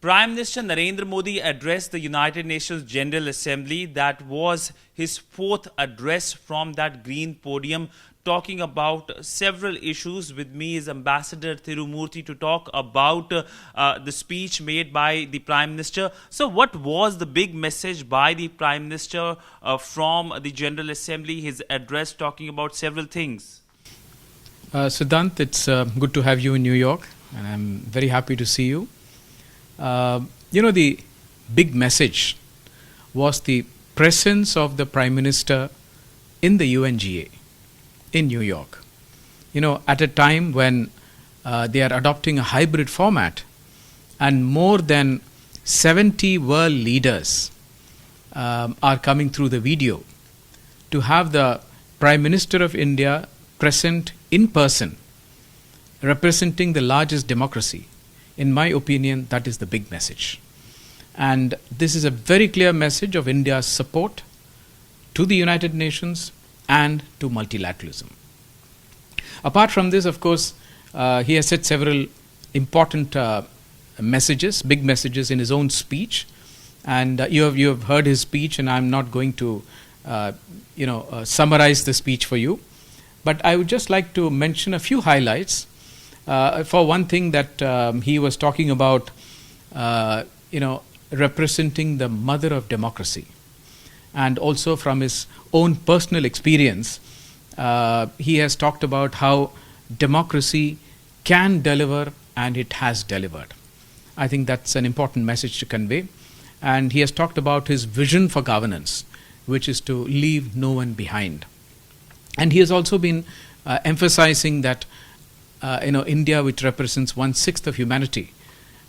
Prime Minister Narendra Modi addressed the United Nations General Assembly. That was his fourth address from that green podium, talking about several issues. With me is Ambassador Tirumurti to talk about the speech made by the Prime Minister. So what was the big message by the Prime Minister from the General Assembly, his address talking about several things? Siddhant, it's good to have you in New York, and I'm very happy to see you. The big message was the presence of the Prime Minister in the UNGA in New York. At a time when they are adopting a hybrid format and more than 70 world leaders are coming through the video, to have the Prime Minister of India present in person, representing the largest democracy, in my opinion, that is the big message. And this is a very clear message of India's support to the United Nations and to multilateralism. Apart from this, of course, he has said several important messages, big messages in his own speech. And you have heard his speech, and I'm not going to summarize the speech for you. But I would just like to mention a few highlights. For one thing, that he was talking about, representing the mother of democracy. And also from his own personal experience, he has talked about how democracy can deliver, and it has delivered. I think that's an important message to convey. And he has talked about his vision for governance, which is to leave no one behind. And he has also been emphasizing that India, which represents 1/6 of humanity,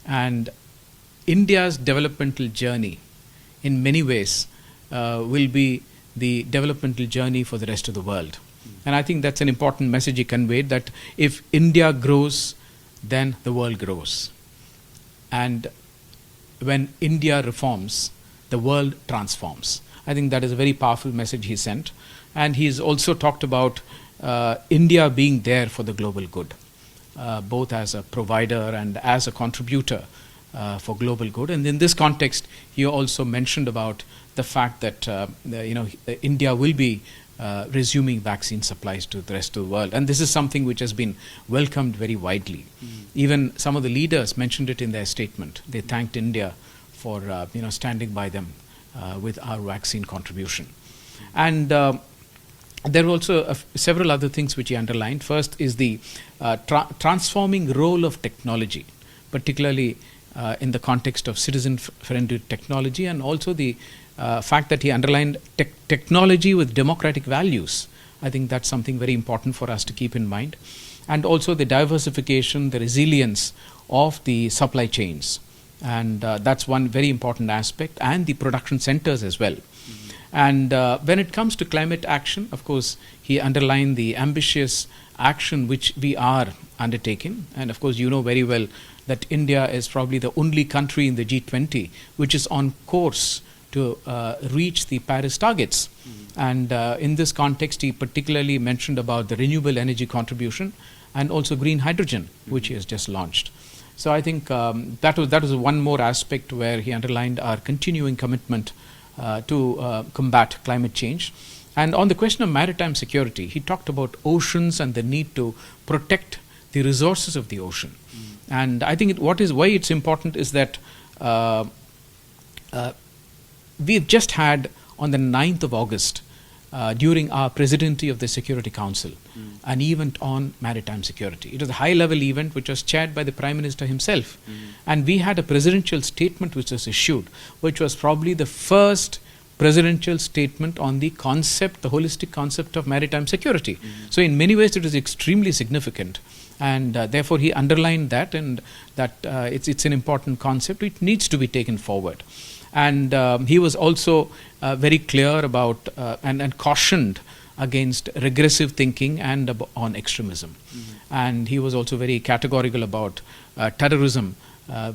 and India's developmental journey in many ways will be the developmental journey for the rest of the world. And I think that's an important message he conveyed, that if India grows, then the world grows. And when India reforms, the world transforms. I think that is a very powerful message he sent. And he's also talked about India being there for the global good, both as a provider and as a contributor for global good. And in this context, he also mentioned about the fact that India will be resuming vaccine supplies to the rest of the world. And this is something which has been welcomed very widely. Even some of the leaders mentioned it in their statement. They thanked India for standing by them with our vaccine contribution. And there were also several other things which he underlined. First is the transforming role of technology, particularly in the context of citizen-friendly technology, and also the fact that he underlined technology with democratic values. I think that's something very important for us to keep in mind. And also the diversification, the resilience of the supply chains. And that's one very important aspect, and the production centers as well. And when it comes to climate action, of course, he underlined the ambitious action which we are undertaking. And of course, you know very well that India is probably the only country in the G20 which is on course to reach the Paris targets. And in this context, he particularly mentioned about the renewable energy contribution and also green hydrogen, which he has just launched. So I think that was one more aspect where he underlined our continuing commitment to combat climate change. And on the question of maritime security, he talked about oceans and the need to protect the resources of the ocean. And I think why it's important is that we've just had on the 9th of August, during our presidency of the Security Council, an event on maritime security. It was a high-level event which was chaired by the Prime Minister himself. And we had a presidential statement which was issued, which was probably the first presidential statement on the holistic concept of maritime security. So in many ways, it is extremely significant. And therefore, he underlined that, and that it's an important concept. It needs to be taken forward. And he was also very clear about and cautioned against regressive thinking and on extremism. And he was also very categorical about terrorism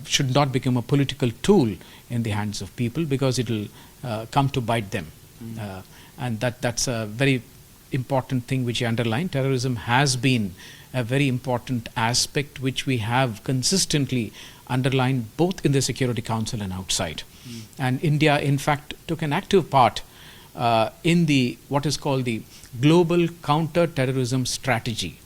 should not become a political tool in the hands of people, because it will come to bite them. And that's a very important thing which he underlined. Terrorism has been a very important aspect which we have consistently underlined both in the Security Council and outside. And India, in fact, took an active part in the what is called the Global Counter-Terrorism Strategy.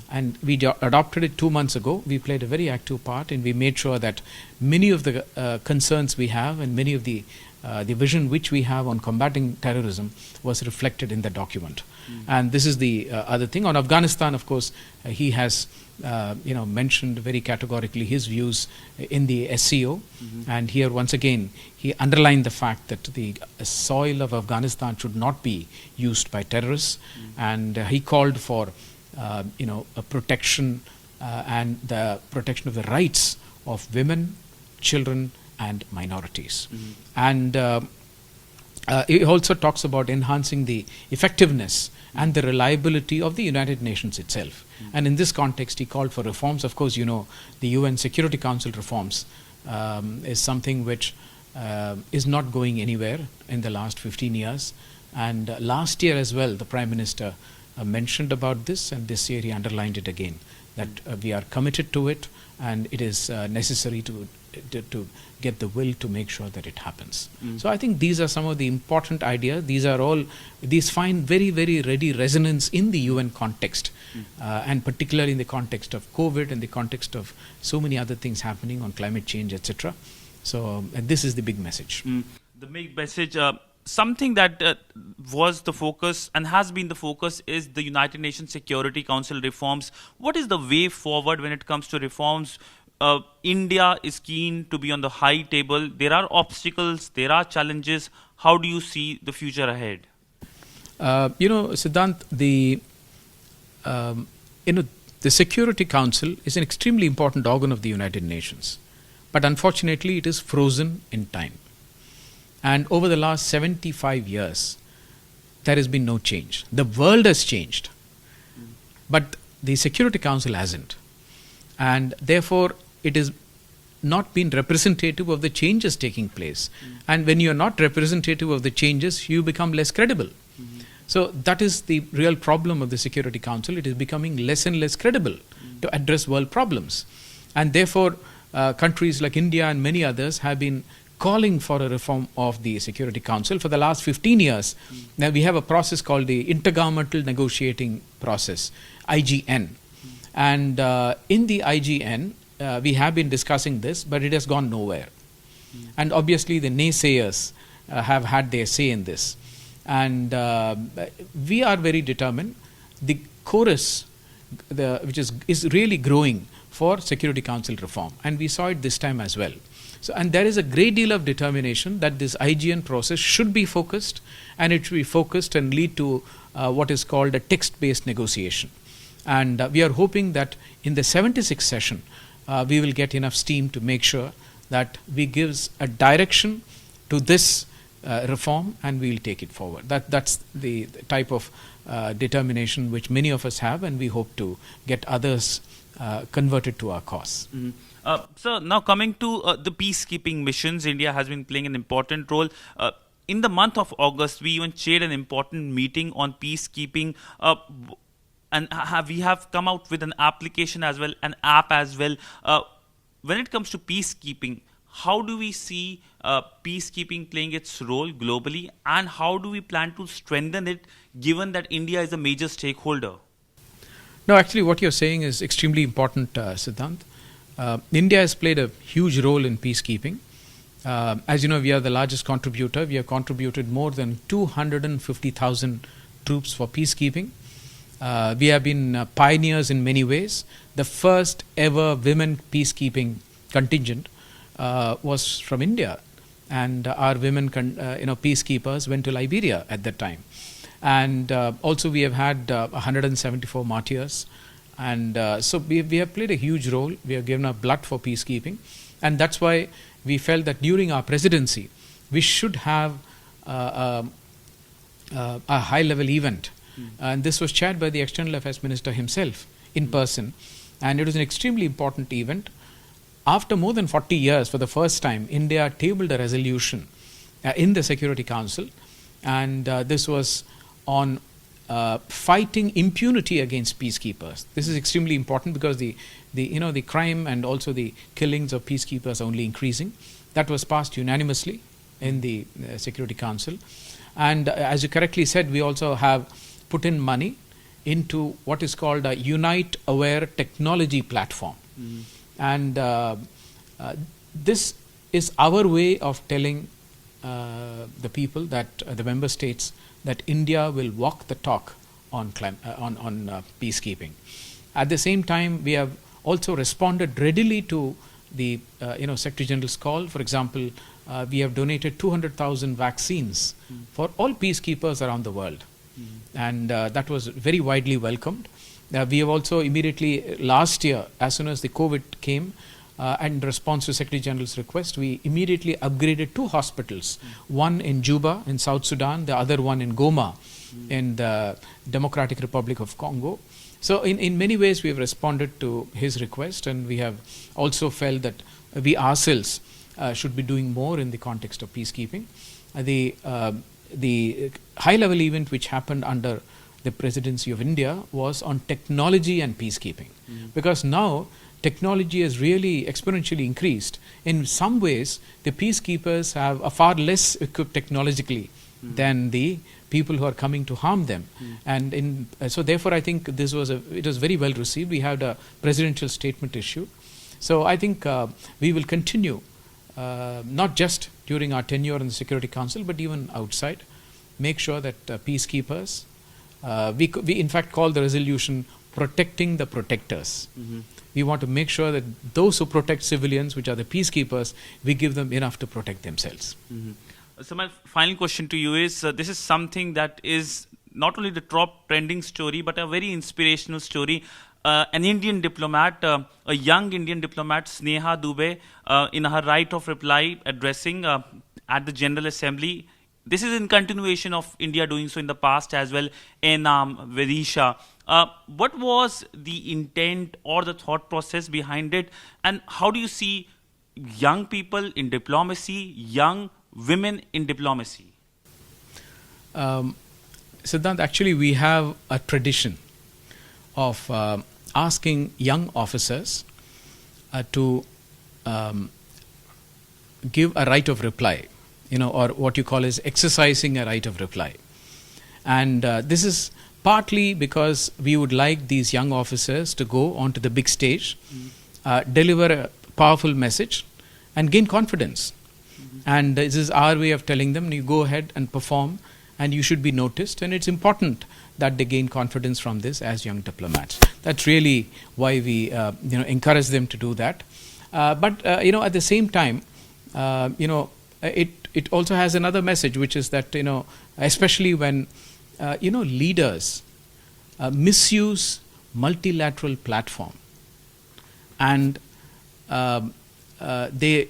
And we adopted it 2 months ago. We played a very active part, and we made sure that many of the concerns we have and many of the vision which we have on combating terrorism was reflected in the document. And this is the other thing. On Afghanistan, of course, he has mentioned very categorically his views in the SCO. And here, once again, he underlined the fact that the soil of Afghanistan should not be used by terrorists. And he called for a protection and the protection of the rights of women, children, and minorities. And he also talks about enhancing the effectiveness and the reliability of the United Nations itself. And in this context, he called for reforms. Of course, the UN Security Council reforms is something which is not going anywhere in the last 15 years. And last year as well, the Prime Minister mentioned about this, and this year he underlined it again, that we are committed to it, and it is necessary to get the will to make sure that it happens. So I think these are some of the important ideas. These find very, very ready resonance in the UN context, and particularly in the context of COVID, and the context of so many other things happening on climate change, etc. So this is the big message. The big message. Something that was the focus and has been the focus is the United Nations Security Council reforms. What is the way forward when it comes to reforms? India is keen to be on the high table. There are obstacles, there are challenges. How do you see the future ahead? Siddhant, the Security Council is an extremely important organ of the United Nations, but unfortunately it is frozen in time. And over the last 75 years, there has been no change. The world has changed, but the Security Council hasn't. And therefore, it has not been representative of the changes taking place. And when you are not representative of the changes, you become less credible. So that is the real problem of the Security Council. It is becoming less and less credible to address world problems. And therefore, countries like India and many others have been calling for a reform of the Security Council for the last 15 years. Now we have a process called the Intergovernmental Negotiating Process, IGN. And in the IGN, we have been discussing this, but it has gone nowhere. And obviously the naysayers have had their say in this. And we are very determined. The chorus, which is really growing for Security Council reform. And we saw it this time as well. So, and there is a great deal of determination that this IGN process should be focused, and it should be focused and lead to what is called a text-based negotiation. And we are hoping that in the 76th session, we will get enough steam to make sure that we gives a direction to this reform, and we will take it forward. That's the type of determination which many of us have, and we hope to get others converted to our cause. So now coming to the peacekeeping missions, India has been playing an important role. In the month of August, we even chaired an important meeting on peacekeeping, and we have come out with an application as well, an app as well. When it comes to peacekeeping, how do we see peacekeeping playing its role globally, and how do we plan to strengthen it given that India is a major stakeholder? No, actually what you're saying is extremely important, Siddhant. India has played a huge role in peacekeeping. As you know, we are the largest contributor. We have contributed more than 250,000 troops for peacekeeping. We have been pioneers in many ways. The first ever women peacekeeping contingent was from India, and our women peacekeepers went to Liberia at that time. And also we have had 174 martyrs. And so we have played a huge role. We have given our blood for peacekeeping. And that's why we felt that during our presidency, we should have a high-level event. And this was chaired by the External Affairs Minister himself in person. And it was an extremely important event. After more than 40 years, for the first time, India tabled a resolution in the Security Council. And this was on fighting impunity against peacekeepers. This is extremely important because the crime and also the killings of peacekeepers are only increasing. That was passed unanimously in the Security Council. And as you correctly said, we also have put in money into what is called a Unite Aware technology platform. And this is our way of telling the people that the member states that India will walk the talk on peacekeeping. At the same time, we have also responded readily to the Secretary General's call. For example, we have donated 200,000 vaccines for all peacekeepers around the world. And that was very widely welcomed. We have also immediately, last year, as soon as the COVID came, and in response to Secretary General's request, we immediately upgraded 2 hospitals, one in Juba in South Sudan, the other one in Goma in the Democratic Republic of Congo. So in many ways we have responded to his request, and we have also felt that we ourselves should be doing more in the context of peacekeeping. The high-level event which happened under the presidency of India was on technology and peacekeeping. Because now technology has really exponentially increased. In some ways, the peacekeepers are far less equipped technologically than the people who are coming to harm them. And so therefore I think it was very well received. We had a presidential statement issued. So I think we will continue, not just during our tenure in the Security Council, but even outside, make sure that peacekeepers, we in fact call the resolution protecting the protectors. We want to make sure that those who protect civilians, which are the peacekeepers, we give them enough to protect themselves. So my final question to you is, this is something that is not only the top trending story, but a very inspirational story. An Indian diplomat, a young Indian diplomat, Sneha Dubey, in her right of reply addressing at the General Assembly. This is in continuation of India doing so in the past as well, Enam, Vidisha. What was the intent or the thought process behind it, and how do you see young people in diplomacy, young women in diplomacy? Siddhant, actually we have a tradition of asking young officers to give a right of reply, or what you call as exercising a right of reply. And this is partly because we would like these young officers to go onto the big stage, deliver a powerful message and gain confidence. And this is our way of telling them, you go ahead and perform and you should be noticed, and it's important that they gain confidence from this as young diplomats. That's really why we encourage them to do that. But at the same time, it also has another message, which is that especially when leaders misuse multilateral platform and they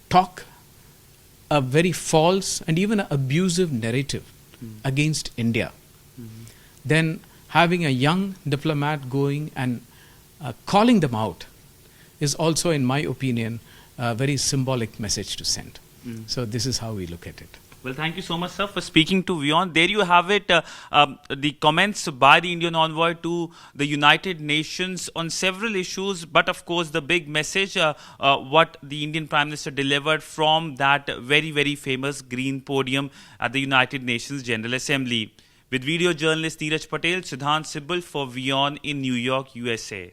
talk a very false and even abusive narrative against India, then having a young diplomat going and calling them out is also, in my opinion, a very symbolic message to send. So this is how we look at it. Well, thank you so much, sir, for speaking to WION. There you have it, the comments by the Indian envoy to the United Nations on several issues. But of course, the big message, what the Indian Prime Minister delivered from that very, very famous green podium at the United Nations General Assembly. With video journalist Neeraj Patel, Siddhant, Sibbal for WION in New York, USA.